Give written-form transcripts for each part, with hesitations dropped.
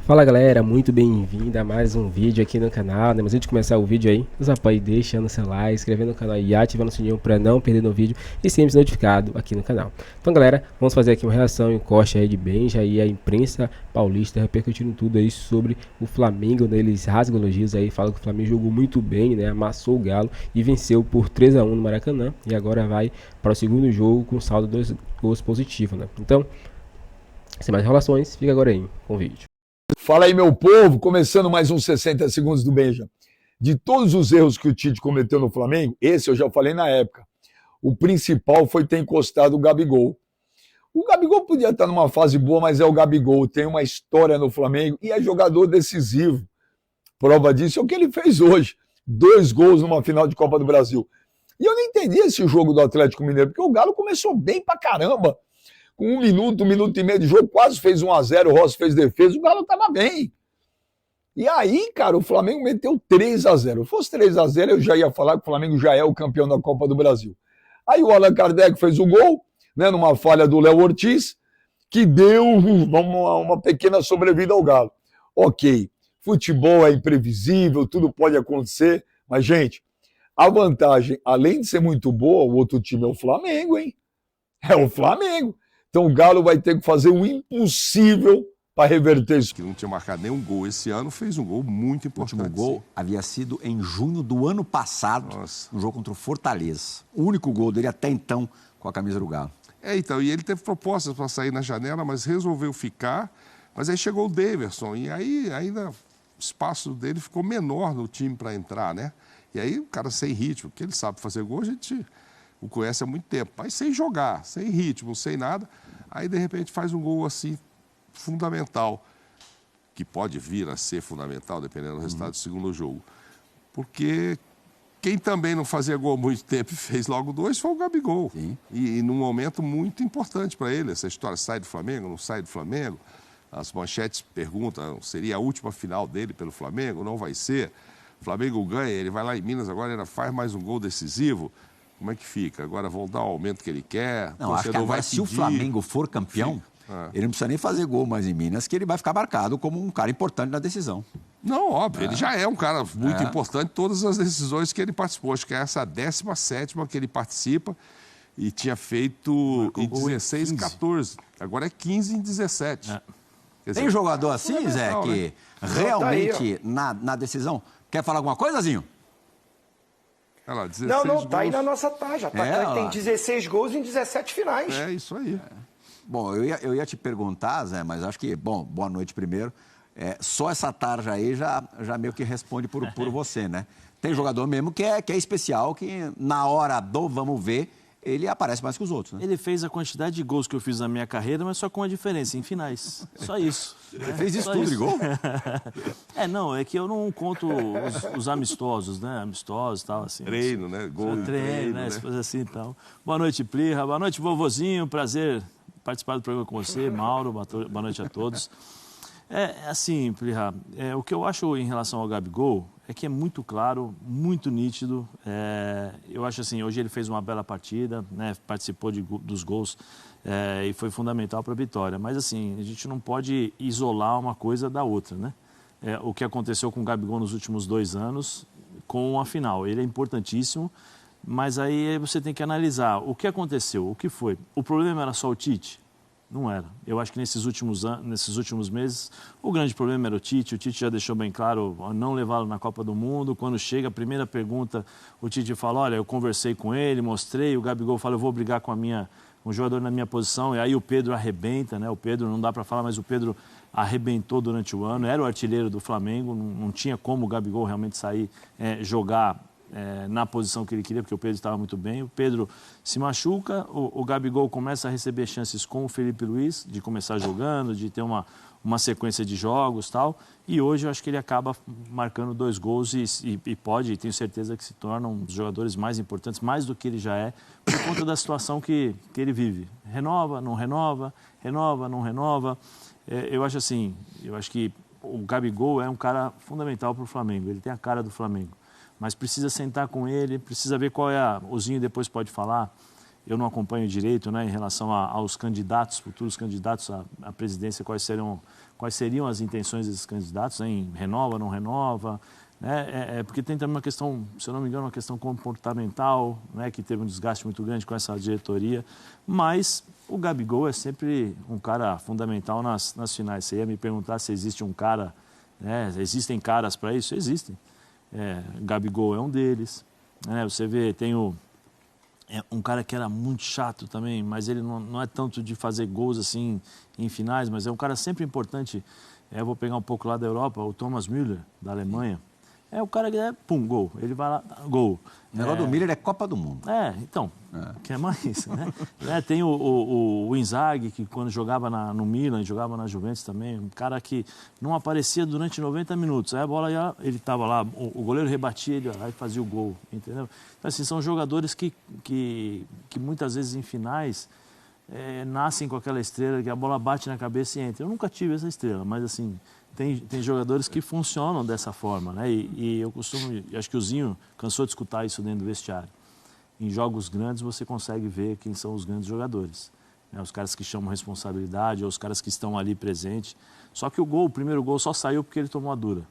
Fala galera, muito bem-vindo a mais um vídeo aqui no canal, né? Mas antes de começar o vídeo aí, nos apoie deixando seu like, inscrevendo no canal e ativando o sininho para não perder no vídeo e sempre ser notificado aqui no canal. Então galera, vamos fazer aqui uma reação e um corte aí de Benja e a imprensa paulista repercutindo tudo aí sobre o Flamengo, né? Eles rasgam elogios aí, falam que o Flamengo jogou muito bem, né? Amassou o Galo e venceu por 3-1 no Maracanã e agora vai para o segundo jogo com saldo 2 gols positivo, né? Então, sem mais enrolações, fica agora aí com o vídeo. Fala aí, meu povo, começando mais uns 60 segundos do Benja. De todos os erros que o Tite cometeu no Flamengo, esse eu já falei na época. O principal foi ter encostado o Gabigol. O Gabigol podia estar numa fase boa, mas é o Gabigol, tem uma história no Flamengo e é jogador decisivo. Prova disso é o que ele fez hoje. 2 gols numa final de Copa do Brasil. E eu não entendi esse jogo do Atlético Mineiro, porque o Galo começou bem pra caramba. Com 1 minuto e meio de jogo, quase fez 1-0, o Rossi fez defesa, o Galo estava bem. E aí, cara, o Flamengo meteu 3-0. Se fosse 3-0, eu já ia falar que o Flamengo já é o campeão da Copa do Brasil. Aí o Allan Kardec fez o gol, né, numa falha do Léo Ortiz, que deu uma pequena sobrevida ao Galo. Ok, futebol é imprevisível, tudo pode acontecer, mas, gente, a vantagem, além de ser muito boa, o outro time é o Flamengo, hein? É o Flamengo. Então o Galo vai ter que fazer o impossível para reverter isso. Que não tinha marcado nenhum gol esse ano, fez um gol muito importante. O último gol havia sido em junho do ano passado, no jogo contra o Fortaleza. O único gol dele até então com a camisa do Galo. Então, e ele teve propostas para sair na janela, mas resolveu ficar. Mas aí chegou o Daverson, e aí ainda o espaço dele ficou menor no time para entrar, né? E aí o cara sem ritmo, porque ele sabe fazer gol, a gente o conhece há muito tempo. Mas sem jogar, sem ritmo, sem nada, aí de repente faz um gol assim fundamental, que pode vir a ser fundamental, dependendo do resultado do segundo jogo. Porque quem também não fazia gol há muito tempo e fez logo 2 foi o Gabigol. E num momento muito importante para ele. Essa história sai do Flamengo, não sai do Flamengo. As manchetes perguntam, seria a última final dele pelo Flamengo? Não vai ser. O Flamengo ganha, ele vai lá em Minas, agora ainda faz mais um gol decisivo. Como é que fica? Agora vão dar o aumento que ele quer? Não, acho que agora, se o Flamengo for campeão, ele não precisa nem fazer gol mais em Minas, que ele vai ficar marcado como um cara importante na decisão. Não, óbvio, ele já é um cara muito importante em todas as decisões que ele participou. Acho que é essa a 17ª que ele participa e tinha feito em 16, 14. Agora é 15 em 17. Quer dizer, tem jogador assim, Zé, que realmente na decisão... Quer falar alguma coisa, Zinho? Lá, não, tá aí na nossa tarja. Tem 16 gols em 17 finais. É isso aí. Bom, eu ia te perguntar, Zé, mas acho que, bom, boa noite primeiro. Só essa tarja aí já meio que responde por você, né? Tem jogador mesmo que é especial, que na hora do vamos ver, ele aparece mais que os outros, né? Ele fez a quantidade de gols que eu fiz na minha carreira, mas só com uma diferença, em finais. Só isso. Ele fez isso tudo de gol? Não, é que eu não conto os amistosos, né? Amistosos e tal, assim. Treino, né? Gol treino, né? Se fosse assim e tal. Boa noite, Plirra. Boa noite, vovozinho. Prazer participar do programa com você, Mauro. Boa noite a todos. Assim, Plirra, o que eu acho em relação ao Gabigol é que é muito claro, muito nítido. Eu acho assim, hoje ele fez uma bela partida, né? Participou dos gols e foi fundamental para a vitória. Mas assim, a gente não pode isolar uma coisa da outra, né? O que aconteceu com o Gabigol nos últimos 2 anos com a final. Ele é importantíssimo, mas aí você tem que analisar o que aconteceu, o que foi. O problema era só o Tite? Não era. Eu acho que nesses últimos meses, o grande problema era o Tite. O Tite já deixou bem claro não levá-lo na Copa do Mundo. Quando chega a primeira pergunta, o Tite fala, olha, eu conversei com ele, mostrei. O Gabigol fala, eu vou brigar com um jogador na minha posição. E aí o Pedro arrebenta, né? O Pedro, não dá para falar, mas o Pedro arrebentou durante o ano. Era o artilheiro do Flamengo. Não tinha como o Gabigol realmente sair, jogar na posição que ele queria, porque o Pedro estava muito bem. O Pedro se machuca, o Gabigol começa a receber chances com o Felipe Luiz, de começar jogando, de ter uma sequência de jogos e tal. E hoje eu acho que ele acaba marcando 2 gols e pode, tenho certeza que se torna um dos jogadores mais importantes, mais do que ele já é, por conta da situação que ele vive. Renova, não renova, renova, não renova. Eu acho assim, eu acho que o Gabigol é um cara fundamental para o Flamengo, ele tem a cara do Flamengo. Mas precisa sentar com ele, precisa ver qual é o Zinho depois pode falar. eu não acompanho direito, né, em relação aos candidatos, futuros candidatos à presidência, quais seriam as intenções desses candidatos, né, em renova, não renova, né, porque tem também uma questão, se eu não me engano, uma questão comportamental, né, que teve um desgaste muito grande com essa diretoria, mas o Gabigol é sempre um cara fundamental nas finais. Você ia me perguntar se existe um cara, né, existem caras para isso? Existem. Gabigol é um deles, né, você vê, tem um cara que era muito chato também, mas ele não é tanto de fazer gols assim em finais, mas é um cara sempre importante. Eu vou pegar um pouco lá da Europa, o Thomas Müller, da Alemanha. É o cara que pum, gol. Ele vai lá, gol. O negócio do Müller é Copa do Mundo. Então, quer mais, né? Tem o Inzaghi, que quando jogava no Milan, jogava na Juventus também, um cara que não aparecia durante 90 minutos. Aí a bola, ele estava lá, o goleiro rebatia, ele ia lá e fazia o gol, entendeu? Então, assim, são jogadores que muitas vezes em finais nascem com aquela estrela, que a bola bate na cabeça e entra. Eu nunca tive essa estrela, mas assim... Tem jogadores que funcionam dessa forma, né? E eu acho que o Zinho cansou de escutar isso dentro do vestiário. Em jogos grandes você consegue ver quem são os grandes jogadores, né? Os caras que chamam responsabilidade, ou os caras que estão ali presentes. Só que o primeiro gol só saiu porque ele tomou a dura.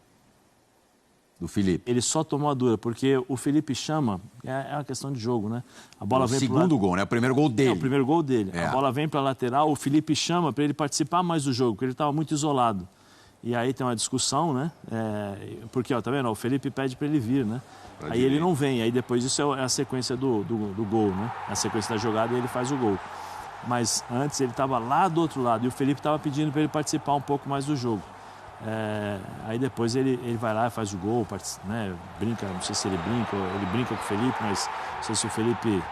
Do Felipe. Ele só tomou a dura, porque o Felipe chama, é uma questão de jogo, né? A bola vem segundo gol, né? O primeiro gol dele. O primeiro gol dele. A bola vem para a lateral, o Felipe chama para ele participar mais do jogo, porque ele estava muito isolado. E aí tem uma discussão, né? Porque, tá vendo? O Felipe pede para ele vir, né? Aí ele não vem. Aí depois disso é a sequência do gol, né? A sequência da jogada e ele faz o gol. Mas antes ele estava lá do outro lado e o Felipe estava pedindo para ele participar um pouco mais do jogo. Aí depois ele vai lá e faz o gol, né? Brinca, não sei se ele brinca com o Felipe, mas não sei se o Felipe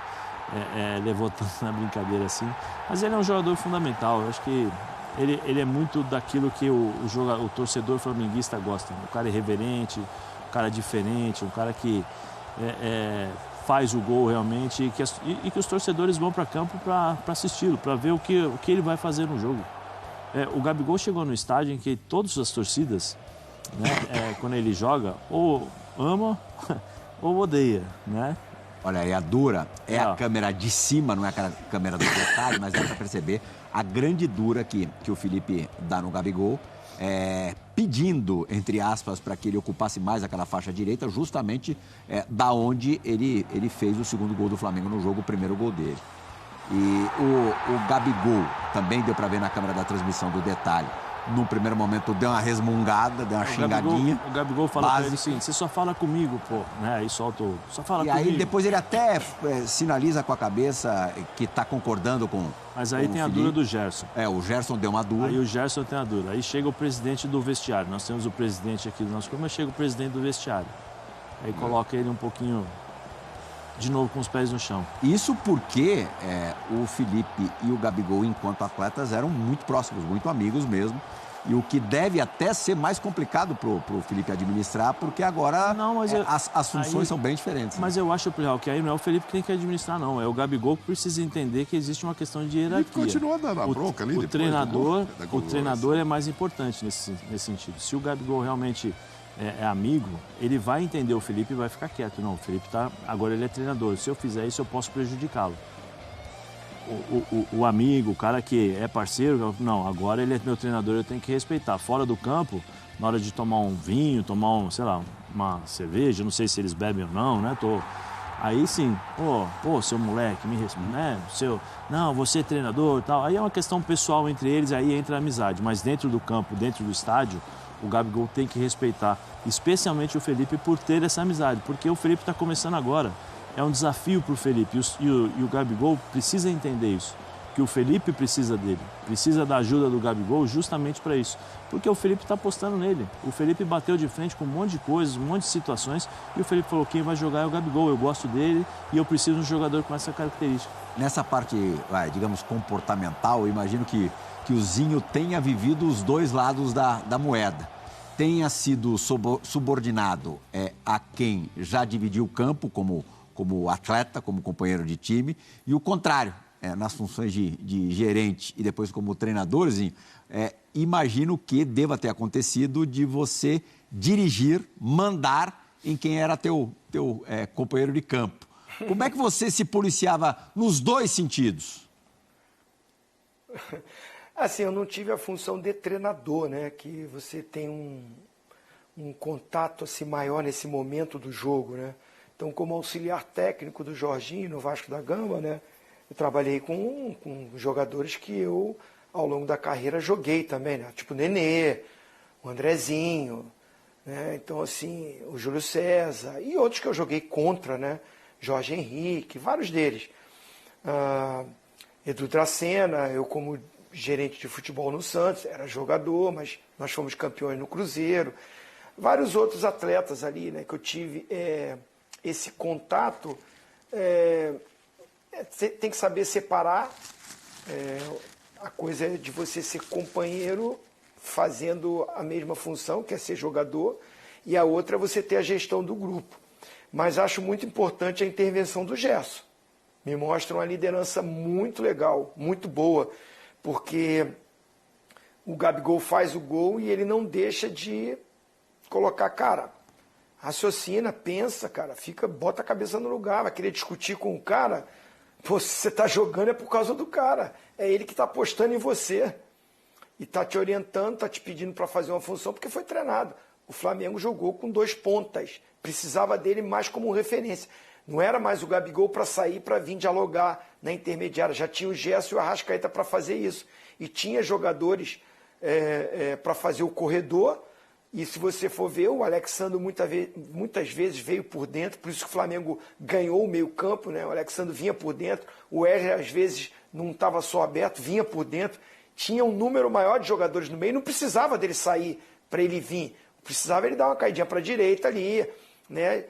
levou tanto na brincadeira assim. Mas ele é um jogador fundamental. Eu acho que ele é muito daquilo que o torcedor flamenguista gosta. Um cara irreverente, um cara diferente, um cara que faz o gol realmente e que os torcedores vão para campo para assisti-lo, para ver o que ele vai fazer no jogo. O Gabigol chegou no estádio em que todas as torcidas, né, quando ele joga, ou ama ou odeia, né? Olha, e a dura a câmera de cima, não é a câmera do detalhe, mas dá para perceber a grande dura que o Felipe dá no Gabigol, pedindo, entre aspas, para que ele ocupasse mais aquela faixa direita, justamente da onde ele fez o segundo gol do Flamengo no jogo, o primeiro gol dele. E o Gabigol, também deu para ver na câmera da transmissão do detalhe, no primeiro momento deu uma resmungada, deu uma xingadinha. O Gabigol fala para ele assim, você só fala comigo, pô, né? Aí solta só fala comigo. E aí depois ele até sinaliza com a cabeça que está concordando com... Mas aí tem a dura do Gerson. O Gerson deu uma dura. Aí o Gerson tem a dura. Aí chega o presidente do vestiário. Nós temos o presidente aqui do nosso clube, mas chega o presidente do vestiário. Aí coloca ele um pouquinho... de novo com os pés no chão. Isso porque o Felipe e o Gabigol, enquanto atletas, eram muito próximos, muito amigos mesmo. E o que deve até ser mais complicado pro Felipe administrar, porque agora as funções são bem diferentes. Mas eu acho, Plihal, que aí não é o Felipe que tem que administrar, não. É o Gabigol que precisa entender que existe uma questão de hierarquia. Ele continua dando a bronca ali. O treinador é mais importante nesse sentido. Se o Gabigol realmente... é amigo, ele vai entender o Felipe e vai ficar quieto. Não, o Felipe agora ele é treinador. Se eu fizer isso, eu posso prejudicá-lo. O amigo, o cara que é parceiro, não, agora ele é meu treinador, eu tenho que respeitar. Fora do campo, na hora de tomar um vinho, tomar uma cerveja, não sei se eles bebem ou não, né? Aí sim, seu moleque, me respeita, né? Não, você é treinador e tal. Aí é uma questão pessoal entre eles, aí entra a amizade. Mas dentro do campo, dentro do estádio, o Gabigol tem que respeitar, especialmente o Felipe, por ter essa amizade, porque o Felipe está começando agora. É um desafio para o Felipe e o Gabigol precisa entender isso, que o Felipe precisa dele, precisa da ajuda do Gabigol justamente para isso, porque o Felipe está apostando nele. O Felipe bateu de frente com um monte de coisas, um monte de situações e o Felipe falou, quem vai jogar é o Gabigol, eu gosto dele e eu preciso de um jogador com essa característica. Nessa parte, digamos, comportamental, eu imagino que o Zinho tenha vivido os dois lados da moeda. Tenha sido subordinado a quem já dividiu o campo como atleta, como companheiro de time, e o contrário, nas funções de gerente e depois como treinador, Zinho, imagino que deva ter acontecido de você dirigir, mandar em quem era teu companheiro de campo. Como é que você se policiava nos dois sentidos? Assim, eu não tive a função de treinador, né? Que você tem um contato assim, maior nesse momento do jogo, né? Então, como auxiliar técnico do Jorginho no Vasco da Gama, né? Eu trabalhei com jogadores que eu, ao longo da carreira, joguei também, né? Tipo o Nenê, o Andrezinho, né? Então, assim, o Júlio César e outros que eu joguei contra, né? Jorge Henrique, vários deles. Edu Dracena, eu como gerente de futebol no Santos, era jogador, mas nós fomos campeões no Cruzeiro. Vários outros atletas ali, né, que eu tive esse contato. Tem que saber separar. A coisa é de você ser companheiro fazendo a mesma função, que é ser jogador, e a outra é você ter a gestão do grupo. Mas acho muito importante a intervenção do Gerson. Me mostra uma liderança muito legal, muito boa, porque o Gabigol faz o gol e ele não deixa de colocar, cara, raciocina, pensa, cara, bota a cabeça no lugar, vai querer discutir com o cara. Pô, se você está jogando é por causa do cara, é ele que está apostando em você e está te orientando, está te pedindo para fazer uma função porque foi treinado. O Flamengo jogou com 2 pontas, precisava dele mais como referência. Não era mais o Gabigol para sair, para vir dialogar na intermediária. Já tinha o Gerson e o Arrascaeta para fazer isso. E tinha jogadores para fazer o corredor. E se você for ver, o Alexandre muitas vezes veio por dentro. Por isso que o Flamengo ganhou o meio campo, né? O Alexandre vinha por dentro. O Wesley, às vezes, não estava só aberto, vinha por dentro. Tinha um número maior de jogadores no meio. Não precisava dele sair para ele vir. Precisava ele dar uma caidinha para a direita ali, né?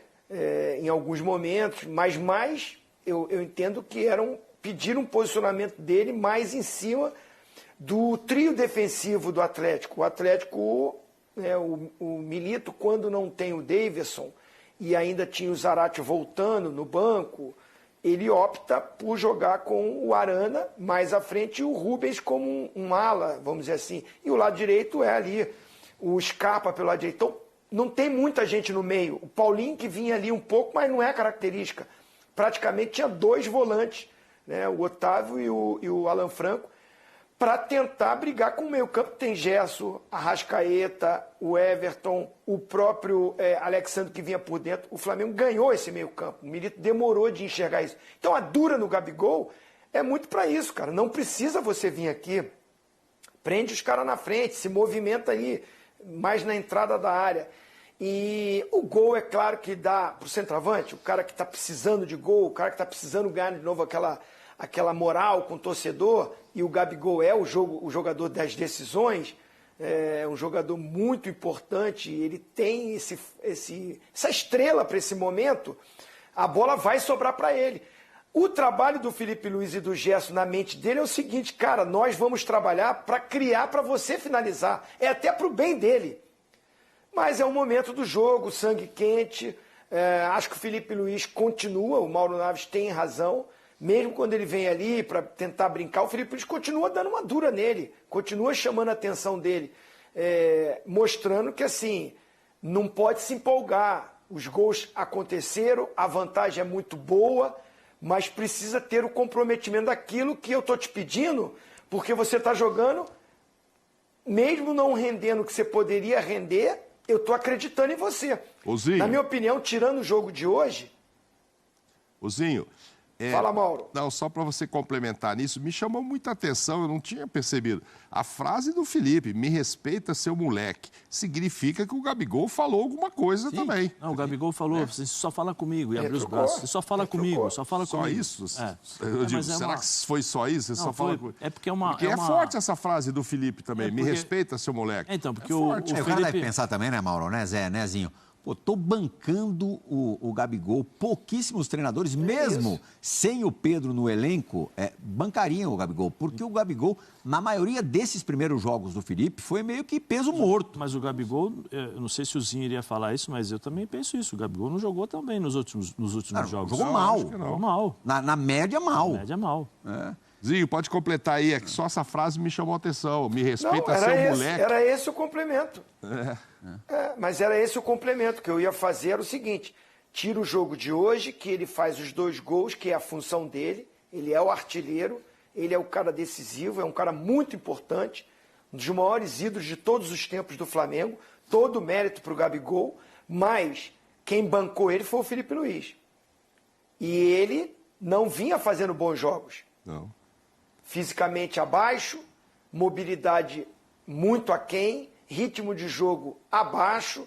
Em alguns momentos, mas mais eu entendo que pedir um posicionamento dele mais em cima do trio defensivo do Atlético. O Atlético, o Milito, quando não tem o Davidson e ainda tinha o Zarate voltando no banco, ele opta por jogar com o Arana mais à frente e o Rubens como um ala, vamos dizer assim. E o lado direito é ali o Scarpa pelo lado direito. Então, não tem muita gente no meio. O Paulinho que vinha ali um pouco, mas não é característica. Praticamente tinha 2 volantes, né? O Otávio e o Alan Franco, para tentar brigar com o meio campo. Tem Gerson, Arrascaeta, o Everton, o próprio Alexandre que vinha por dentro. O Flamengo ganhou esse meio campo. O Milito demorou de enxergar isso. Então a dura no Gabigol é muito para isso, cara. Não precisa você vir aqui, prende os caras na frente, se movimenta aí, mais na entrada da área. E o gol, é claro que dá para o centroavante, o cara que está precisando de gol, o cara que está precisando ganhar de novo aquela moral com o torcedor, e o Gabigol é o jogador das decisões, é um jogador muito importante, ele tem essa estrela para esse momento, a bola vai sobrar para ele. O trabalho do Felipe Luiz e do Gerson na mente dele é o seguinte, cara, nós vamos trabalhar para criar para você finalizar. É até para o bem dele. Mas é o momento do jogo, sangue quente. Acho que o Felipe Luiz continua, o Mauro Naves tem razão. Mesmo quando ele vem ali para tentar brincar, o Felipe Luiz continua dando uma dura nele. Continua chamando a atenção dele. Mostrando que, assim, não pode se empolgar. Os gols aconteceram, a vantagem é muito boa, mas precisa ter o comprometimento daquilo que eu estou te pedindo, porque você está jogando, mesmo não rendendo o que você poderia render, eu estou acreditando em você. Ozinho. Na minha opinião, tirando o jogo de hoje... Ozinho... Fala, Mauro. Não, só para você complementar nisso, me chamou muita atenção, eu não tinha percebido. A frase do Felipe, me respeita seu moleque, significa que o Gabigol falou alguma coisa também. Não, o Gabigol falou, você só fala comigo, e abriu os braços. Você só fala comigo, só fala comigo. Só isso? Eu digo, será que foi só isso? Você só fala comigo? É porque é forte essa frase do Felipe também, me respeita seu moleque. Então, porque forte. o cara Felipe... deve pensar também, né, Mauro, né, Nezinho? Pô, tô bancando o Gabigol. Pouquíssimos treinadores, mesmo sem o Pedro no elenco, bancariam o Gabigol. Porque o Gabigol, na maioria desses primeiros jogos do Felipe, foi meio que peso morto. Mas o Gabigol, eu não sei se o Zinho iria falar isso, mas eu também penso isso. O Gabigol não jogou tão bem nos últimos jogos. Jogou mal. Jogou mal. Na média, mal. Na média, mal. Zinho, pode completar aí, é que só essa frase me chamou a atenção. Me respeita seu moleque. Era esse o complemento. Mas era esse o complemento que eu ia fazer, era o seguinte, tira o jogo de hoje, que ele faz os 2 gols, que é a função dele, ele é o artilheiro, ele é o cara decisivo, é um cara muito importante, um dos maiores ídolos de todos os tempos do Flamengo, todo o mérito para o Gabigol, mas quem bancou ele foi o Felipe Luiz. E ele não vinha fazendo bons jogos. Não. Fisicamente abaixo, mobilidade muito aquém, ritmo de jogo abaixo,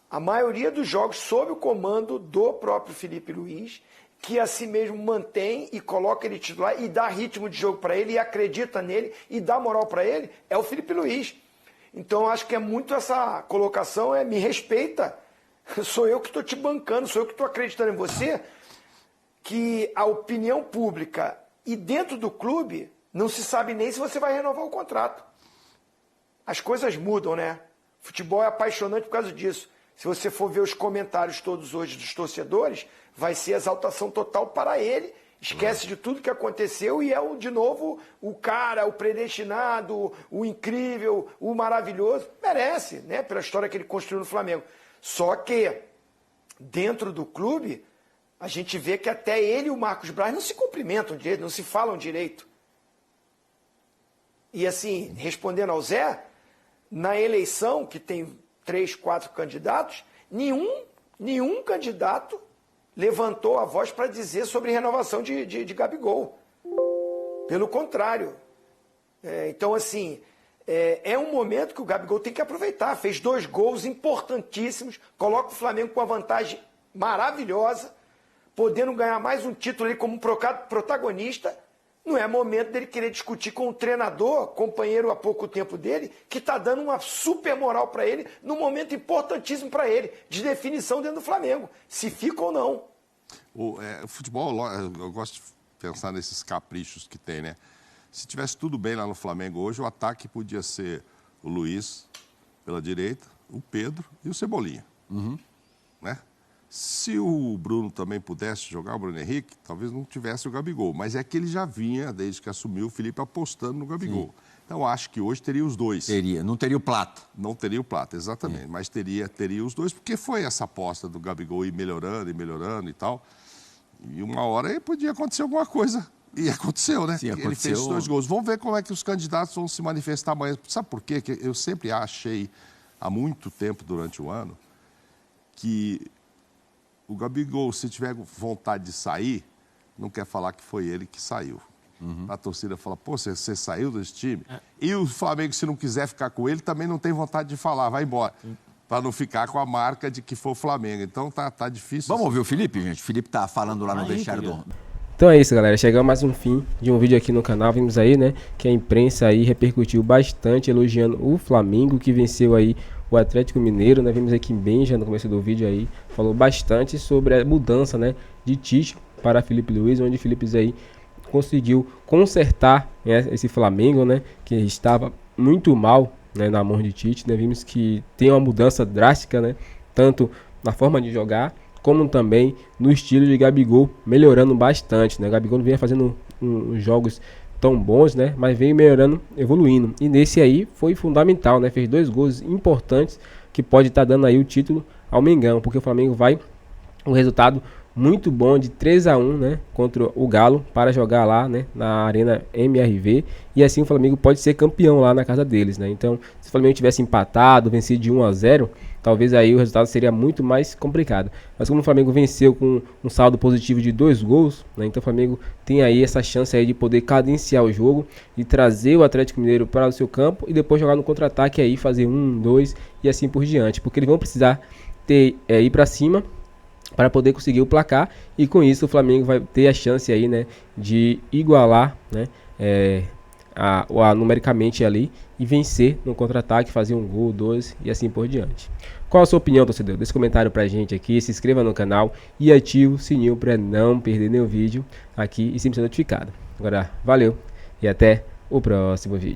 a maioria dos jogos sob o comando do próprio Felipe Luiz, que assim mesmo mantém e coloca ele titular e dá ritmo de jogo para ele e acredita nele e dá moral para ele, é o Felipe Luiz. Então acho que é muito essa colocação, me respeita, sou eu que estou te bancando, sou eu que estou acreditando em você, que a opinião pública e dentro do clube não se sabe nem se você vai renovar o contrato. As coisas mudam, né? Futebol é apaixonante por causa disso. Se você for ver os comentários todos hoje dos torcedores, vai ser exaltação total para ele. Esquece de tudo que aconteceu e é, de novo, o cara, o predestinado, o incrível, o maravilhoso. Merece, né? Pela história que ele construiu no Flamengo. Só que, dentro do clube, a gente vê que até ele e o Marcos Braz não se cumprimentam direito, não se falam direito. E assim, respondendo ao Zé, na eleição, que tem 3, 4 candidatos, nenhum candidato levantou a voz para dizer sobre renovação de Gabigol. Pelo contrário. Então, assim, é um momento que o Gabigol tem que aproveitar. Fez 2 gols importantíssimos, coloca o Flamengo com uma vantagem maravilhosa, podendo ganhar mais um título ali como protagonista. Não é momento dele querer discutir com o treinador, companheiro há pouco tempo dele, que está dando uma super moral para ele, num momento importantíssimo para ele, de definição dentro do Flamengo, se fica ou não. O futebol, eu gosto de pensar nesses caprichos que tem, né? Se tivesse tudo bem lá no Flamengo hoje, o ataque podia ser o Luiz pela direita, o Pedro e o Cebolinha. Né? Se o Bruno também pudesse jogar, o Bruno Henrique, talvez não tivesse o Gabigol. Mas é que ele já vinha, desde que assumiu, o Felipe apostando no Gabigol. Sim. Então, acho que hoje teria os 2. Não teria o Plata. Não teria o Plata, exatamente. Mas teria os 2, porque foi essa aposta do Gabigol ir melhorando e tal. E uma hora aí podia acontecer alguma coisa. E aconteceu, né? Sim, aconteceu. Ele fez os 2 gols. Vamos ver como é que os candidatos vão se manifestar amanhã. Sabe por quê? Que eu sempre achei, há muito tempo durante o ano, que o Gabigol, se tiver vontade de sair, não quer falar que foi ele que saiu. A torcida fala, pô, você saiu desse time? E o Flamengo, se não quiser ficar com ele, também não tem vontade de falar, vai embora. Para não ficar com a marca de que foi o Flamengo. Então tá difícil. Vamos ouvir o Felipe, gente? O Felipe tá falando lá no vestiário do... Então é isso, galera. Chegamos mais um fim de um vídeo aqui no canal. Vimos aí, né, que a imprensa aí repercutiu bastante elogiando o Flamengo, que venceu aí o Atlético Mineiro, né? Vimos aqui em Benja no começo do vídeo aí, falou bastante sobre a mudança, né, de Tite para Felipe Luiz, onde Felipe Luiz aí conseguiu consertar, né, esse Flamengo, né, que estava muito mal, né, na mão de Tite, né? Vimos que tem uma mudança drástica, né, tanto na forma de jogar, como também no estilo de Gabigol, melhorando bastante, né? Gabigol não vinha fazendo jogos tão bons, né? Mas veio melhorando, evoluindo. E nesse aí foi fundamental, né? Fez 2 gols importantes que pode estar dando aí o título ao Mengão, porque o Flamengo vai um resultado muito bom de 3-1, né, contra o Galo, para jogar lá, né, na Arena MRV, e assim o Flamengo pode ser campeão lá na casa deles, né? Então, se o Flamengo tivesse empatado, vencido de 1-0, talvez aí o resultado seria muito mais complicado. Mas como o Flamengo venceu com um saldo positivo de 2 gols, né, então o Flamengo tem aí essa chance aí de poder cadenciar o jogo e trazer o Atlético Mineiro para o seu campo e depois jogar no contra-ataque aí, fazer 1, 2 e assim por diante, porque eles vão precisar ir para cima para poder conseguir o placar, e com isso o Flamengo vai ter a chance aí, né, de igualar, né, numericamente ali e vencer no contra-ataque, fazer 1 gol, 2 e assim por diante. Qual a sua opinião, torcedor? Deixa um comentário pra gente aqui, se inscreva no canal e ative o sininho para não perder nenhum vídeo aqui e sempre ser notificado. Agora, valeu e até o próximo vídeo.